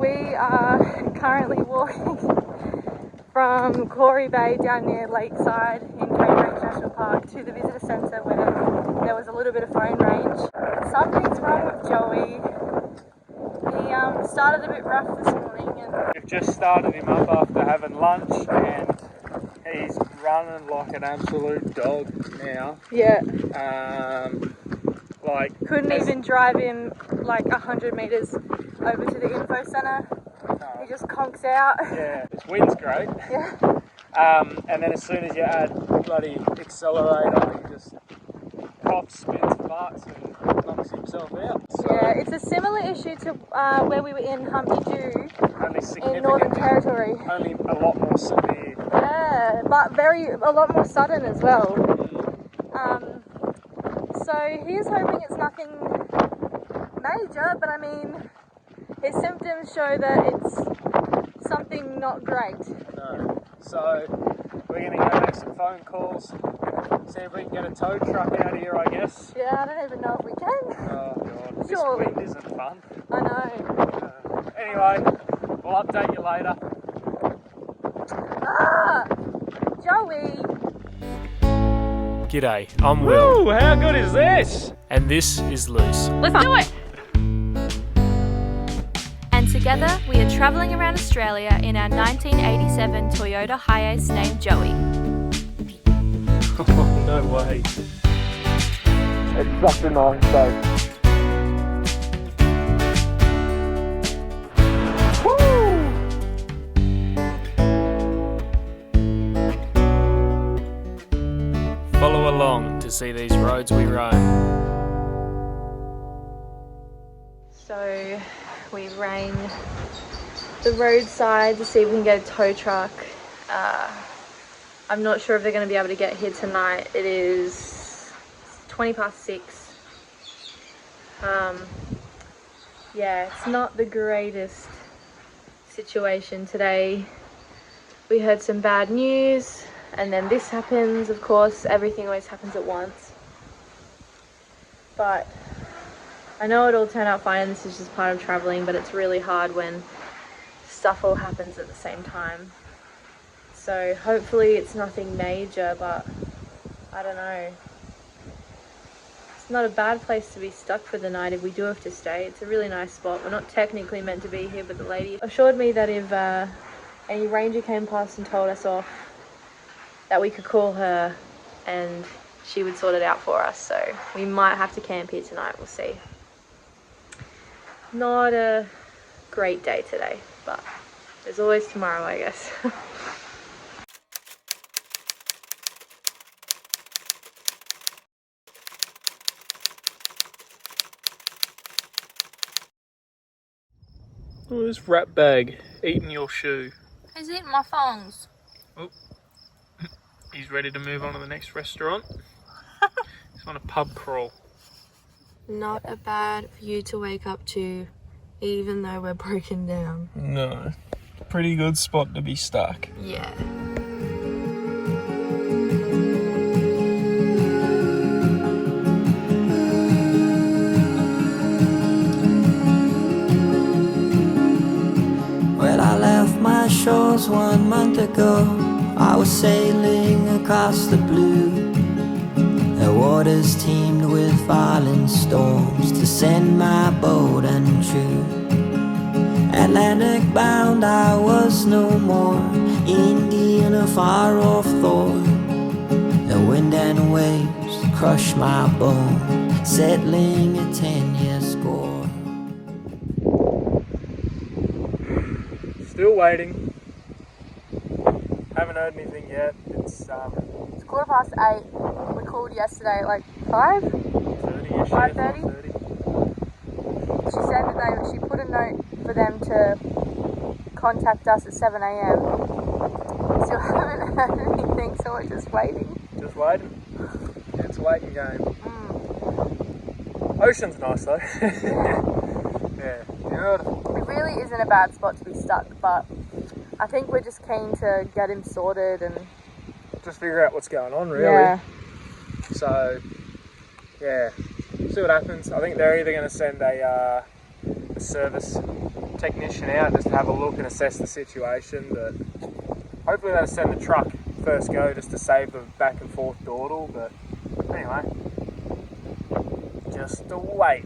We are currently walking from Corey Bay down near Lakeside in Caperangenationalpark to the visitor centre where there was a little bit of phone range. Something's wrong with Joey. He started a bit rough this morning and we've just started him up after having lunch and he's running like an absolute dog now. yeah, couldn't as even drive him like 100 metres over to the info centre. He just conks out. Yeah, his wind's great. Yeah. And then as soon as you add the bloody accelerator, he just coughs, spits, farts and knocks himself out. So Yeah, it's a similar issue to where we were in Humpty Doo only in Northern Territory. Only a lot more severe. Yeah, but a lot more sudden as well. So he's hoping it's nothing major, but I mean, his symptoms show that it's something not great. No. So we're going to go make some phone calls, see if we can get a tow truck out here, I guess. Yeah, I don't even know if we can. Oh god, Surely. This wind isn't fun. I know. Anyway, we'll update you later. Ah! Joey! G'day, I'm Will. Woo, how good is this? And this is Luce. Let's do it! And together we are travelling around Australia in our 1987 Toyota Hiace named Joey. Oh, no way. It's such a nice day. Follow along to see these roads we roam. So we rang the roadside to see if we can get a tow truck. I'm not sure if they're going to be able to get here tonight. It is 6:20. Yeah, it's not the greatest situation today. We heard some bad news and then this happens. Of course, everything always happens at once. But I know it'll turn out fine. This is just part of traveling, but it's really hard when stuff all happens at the same time. So hopefully it's nothing major, but I don't know. It's not a bad place to be stuck for the night if we do have to stay. It's a really nice spot. We're not technically meant to be here, but the lady assured me that if any ranger came past and told us off, that we could call her and she would sort it out for us. So we might have to camp here tonight. We'll see. Not a great day today, but there's always tomorrow, I guess. Oh, this rat bag eating your shoe. He's eating my thongs. Oh, he's ready to move on to the next restaurant. He's on a pub crawl. Not a bad view to wake up to, even though we're broken down. No, pretty good spot to be stuck. Yeah. Well, I left my shores 1 month ago. I was sailing across the blue. The waters teemed with violent storms to send my boat untrue. Atlantic bound I was no more, Indian a far off thought. The wind and waves crushed my bone, settling a 10-year score. Still waiting. Haven't heard anything yet. It's 8:15. We called yesterday at like 5? 30-ish. 5:30? She said that she put a note for them to contact us at 7 a.m. Still haven't heard anything, so we're just waiting. Just waiting. It's a waiting game. Ocean's nice though. Yeah, beautiful. It really isn't a bad spot to be stuck, but I think we're just keen to get him sorted and Just figure out what's going on, really. yeah. So, yeah, see what happens. I think they're either going to send a a service technician out just to have a look and assess the situation, but hopefully they'll send the truck first go just to save the back and forth dawdle. But anyway, just wait.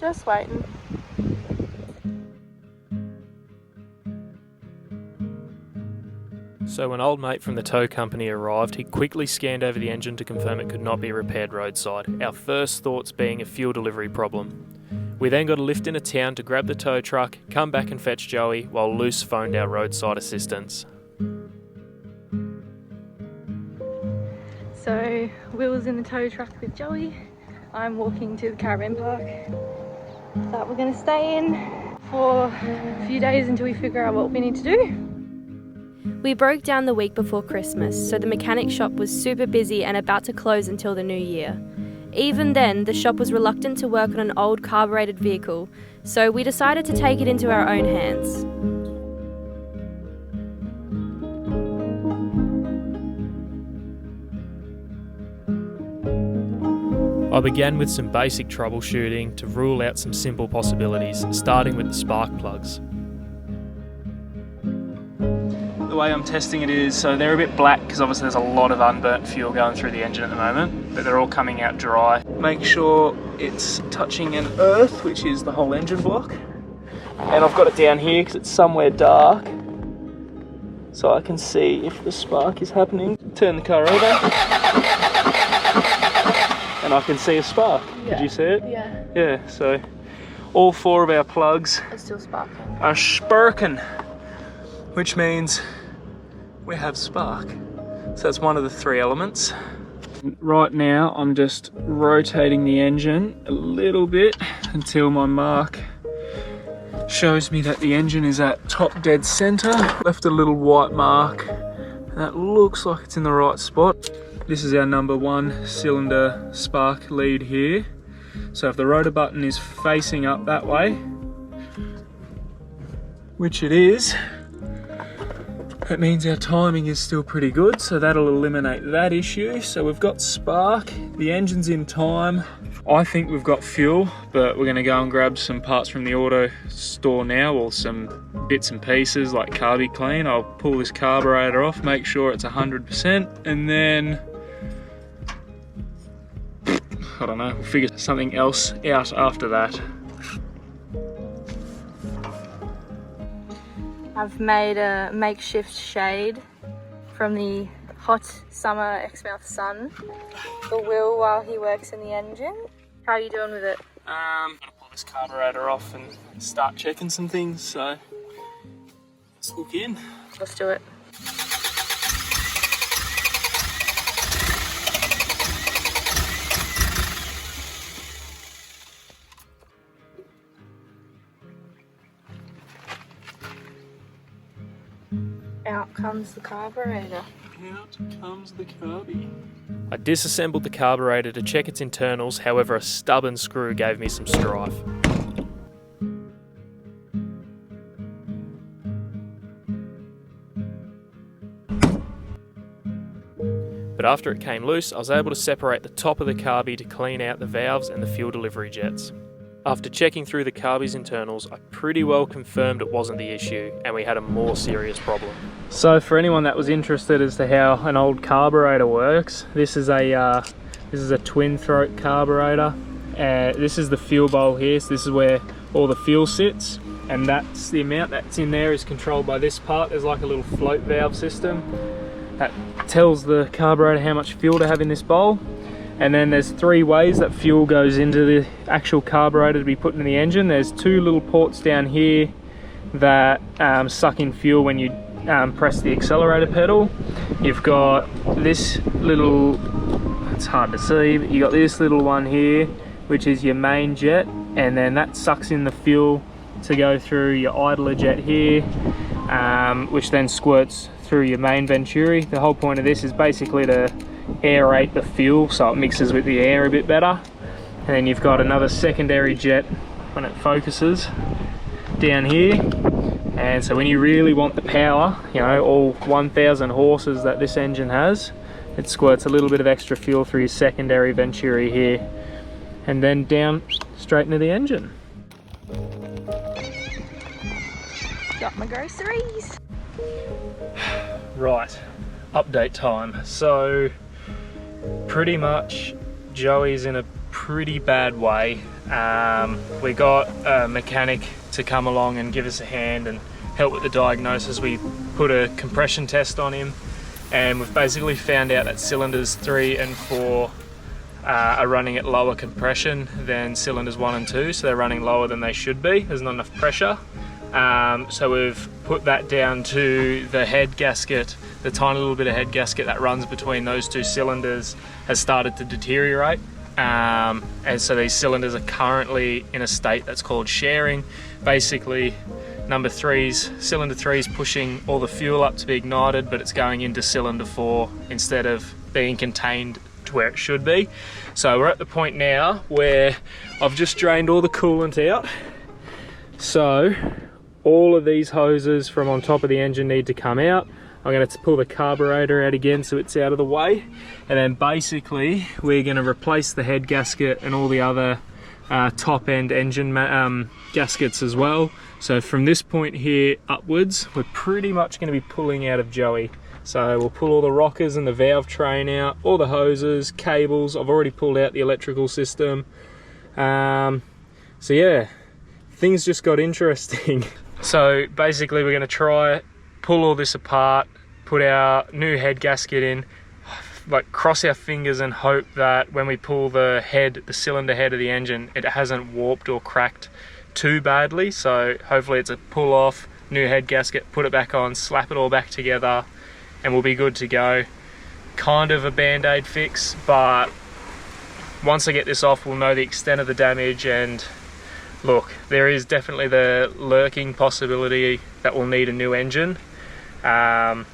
Just waiting. So when old mate from the tow company arrived, he quickly scanned over the engine to confirm it could not be repaired roadside, our first thoughts being a fuel delivery problem. We then got a lift into town to grab the tow truck, come back and fetch Joey, while Luce phoned our roadside assistance. So Will's in the tow truck with Joey. I'm walking to the caravan park that we're going to stay in for a few days until we figure out what we need to do. We broke down the week before Christmas, so the mechanic shop was super busy and about to close until the new year. Even then, the shop was reluctant to work on an old carbureted vehicle, so we decided to take it into our own hands. I began with some basic troubleshooting to rule out some simple possibilities, starting with the spark plugs. The way I'm testing it is, so they're a bit black because obviously there's a lot of unburnt fuel going through the engine at the moment, but they're all coming out dry. Make sure it's touching an earth, which is the whole engine block. And I've got it down here because it's somewhere dark, so I can see if the spark is happening. Turn the car over, and I can see a spark. Yeah. Did you see it? Yeah. Yeah, so all 4 of our plugs It's still sparking. are sparking, which means we have spark. So that's one of the 3 elements. Right now I'm just rotating the engine a little bit until my mark shows me that the engine is at top dead center. Left a little white mark, and that looks like it's in the right spot. This is our number 1 cylinder spark lead here. So if the rotor button is facing up that way, which it is, that means our timing is still pretty good, so that'll eliminate that issue. So we've got spark, the engine's in time. I think we've got fuel, but we're gonna go and grab some parts from the auto store now, or some bits and pieces like carby clean. I'll pull this carburetor off, make sure it's 100%, and then, I don't know, we'll figure something else out after that. I've made a makeshift shade from the hot summer Exmouth sun for Will while he works in the engine. How are you doing with it? I'm gonna pull this carburetor off and start checking some things, so let's hook in. Let's do it. Out comes the carburetor. Out comes the carby. I disassembled the carburetor to check its internals, however a stubborn screw gave me some strife. But after it came loose, I was able to separate the top of the carby to clean out the valves and the fuel delivery jets. After checking through the carby's internals, I pretty well confirmed it wasn't the issue and we had a more serious problem. So for anyone that was interested as to how an old carburetor works, this is a twin throat carburetor. This is the fuel bowl here, so this is where all the fuel sits, and that's the amount that's in there is controlled by this part. There's like a little float valve system that tells the carburetor how much fuel to have in this bowl. And then there's 3 ways that fuel goes into the actual carburetor to be put in the engine. There's 2 little ports down here that suck in fuel when you press the accelerator pedal. You've got this little, it's hard to see, but you got this little one here, which is your main jet, and then that sucks in the fuel to go through your idler jet here, which then squirts through your main venturi. The whole point of this is basically to aerate the fuel so it mixes with the air a bit better. And then you've got another secondary jet when it focuses down here, and so when you really want the power, you know, all 1,000 horses that this engine has, it squirts a little bit of extra fuel through your secondary venturi here and then down straight into the engine. Got my groceries. Right, update time. So pretty much Joey's in a pretty bad way. We got a mechanic to come along and give us a hand and help with the diagnosis. We put a compression test on him, and we've basically found out that cylinders 3 and 4 are running at lower compression than cylinders 1 and 2, so they're running lower than they should be. There's not enough pressure. So we've put that down to the head gasket. The tiny little bit of head gasket that runs between those two cylinders has started to deteriorate. And so these cylinders are currently in a state that's called sharing. Basically, cylinder 3 is pushing all the fuel up to be ignited, but it's going into cylinder 4 instead of being contained to where it should be. So we're at the point now where I've just drained all the coolant out. So all of these hoses from on top of the engine need to come out. I'm going to pull the carburetor out again so it's out of the way, and then basically we're going to replace the head gasket and all the other top end engine gaskets as well. So from this point here upwards, we're pretty much going to be pulling out of Joey. So we'll pull all the rockers and the valve train out, all the hoses, cables. I've already pulled out the electrical system. So yeah, things just got interesting. So basically we're going to try pull all this apart, put our new head gasket in, like cross our fingers and hope that when we pull the cylinder head of the engine, it hasn't warped or cracked too badly. So hopefully it's a pull off, new head gasket, put it back on, slap it all back together, and we'll be good to go. Kind of a band-aid fix, but once I get this off, we'll know the extent of the damage. And look, there is definitely the lurking possibility that we'll need a new engine. But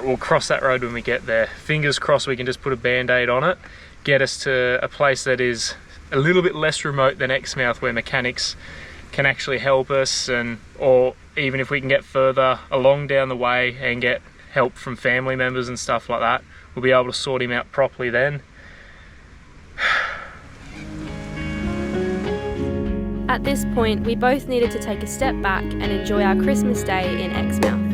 we'll cross that road when we get there. Fingers crossed we can just put a band-aid on it, get us to a place that is a little bit less remote than Exmouth, where mechanics can actually help us, or even if we can get further along down the way and get help from family members and stuff like that, we'll be able to sort him out properly then. At this point, we both needed to take a step back and enjoy our Christmas day in Exmouth.